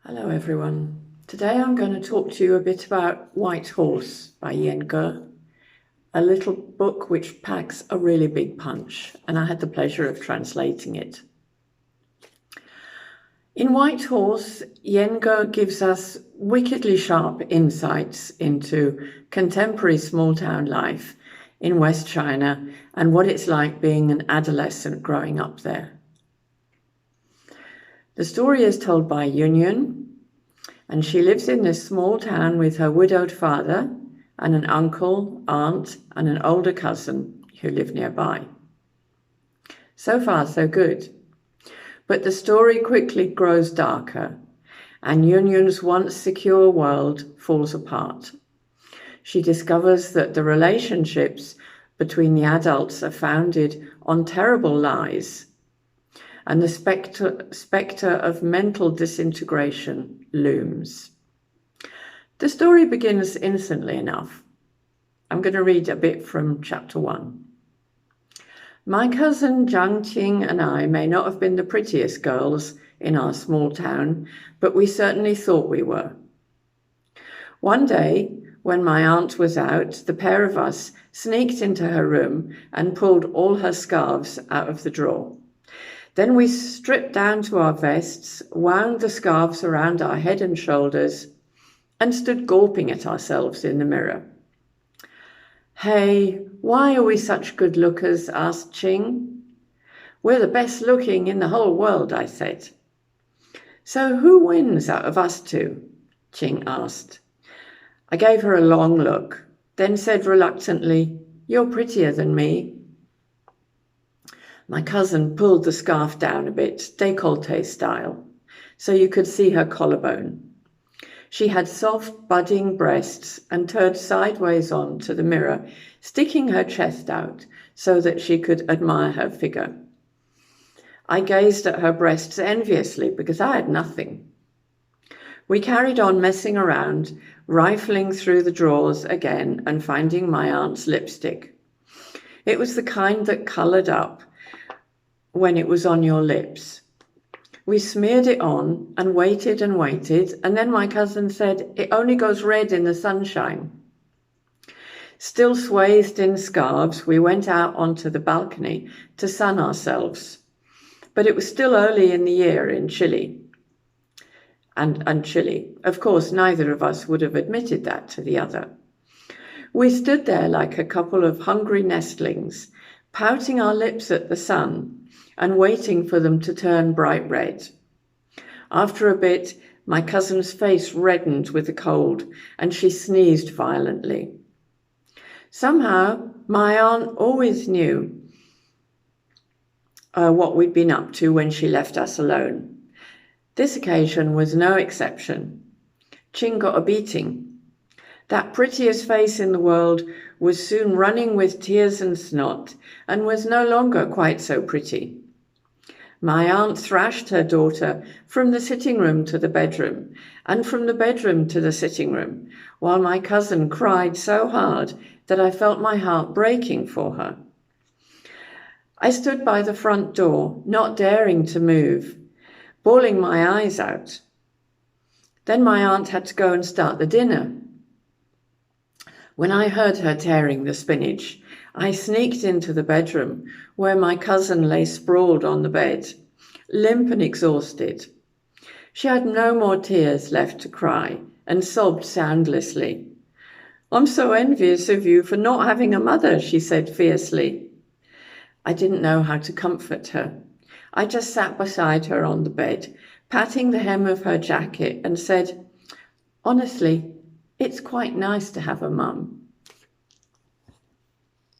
Hello everyone. Today I'm going to talk to you a bit about White Horse by Yen Ge, a little book which packs a really big punch, and I had the pleasure of translating it. In White Horse, Yen Ge gives us wickedly sharp insights into contemporary small-town life in West China and what it's like being an adolescent growing up there. The story is told by Yun, and she lives in this small town with her widowed father and an uncle, aunt, and an older cousin who live nearby. So far, so good. But the story quickly grows darker, and Yun's once secure world falls apart. She discovers that the relationships between the adults are founded on terrible lies, and the spectre of mental disintegration looms. The story begins innocently enough. I'm going to read a bit from chapter 1. My cousin Zhang Qing and I may not have been the prettiest girls in our small town, but we certainly thought we were. One day, when my aunt was out, the pair of us sneaked into her room and pulled all her scarves out of the drawer. Then we stripped down to our vests, wound the scarves around our head and shoulders, and stood gawping at ourselves in the mirror. Hey, why are we such good lookers? Asked Qing. We're the best looking in the whole world, I said. So who wins out of us two? Qing asked. I gave her a long look, then said reluctantly, You're prettier than me. My cousin pulled the scarf down a bit, décolleté style, so you could see her collarbone. She had soft, budding breasts and turned sideways on to the mirror, sticking her chest out so that she could admire her figure. I gazed at her breasts enviously because I had nothing. We carried on messing around, rifling through the drawers again and finding my aunt's lipstick. It was the kind that coloured up when it was on your lips. We smeared it on and waited, and then my cousin said, It only goes red in the sunshine. Still swathed in scarves, we went out onto the balcony to sun ourselves. But it was still early in the year in Chile. And Chile. Of course, neither of us would have admitted that to the other. We stood there like a couple of hungry nestlings, pouting our lips at the sun and waiting for them to turn bright red. After a bit, my cousin's face reddened with the cold, and she sneezed violently. Somehow, my aunt always knew what we'd been up to when she left us alone. This occasion was no exception. Qing got a beating. That prettiest face in the world was soon running with tears and snot, and was no longer quite so pretty. My aunt thrashed her daughter from the sitting room to the bedroom, and from the bedroom to the sitting room, while my cousin cried so hard that I felt my heart breaking for her. I stood by the front door, not daring to move, bawling my eyes out. Then my aunt had to go and start the dinner. When I heard her tearing the spinach, I sneaked into the bedroom where my cousin lay sprawled on the bed, limp and exhausted. She had no more tears left to cry and sobbed soundlessly. I'm so envious of you for not having a mother, she said fiercely. I didn't know how to comfort her. I just sat beside her on the bed, patting the hem of her jacket and said, Honestly, it's quite nice to have a mum.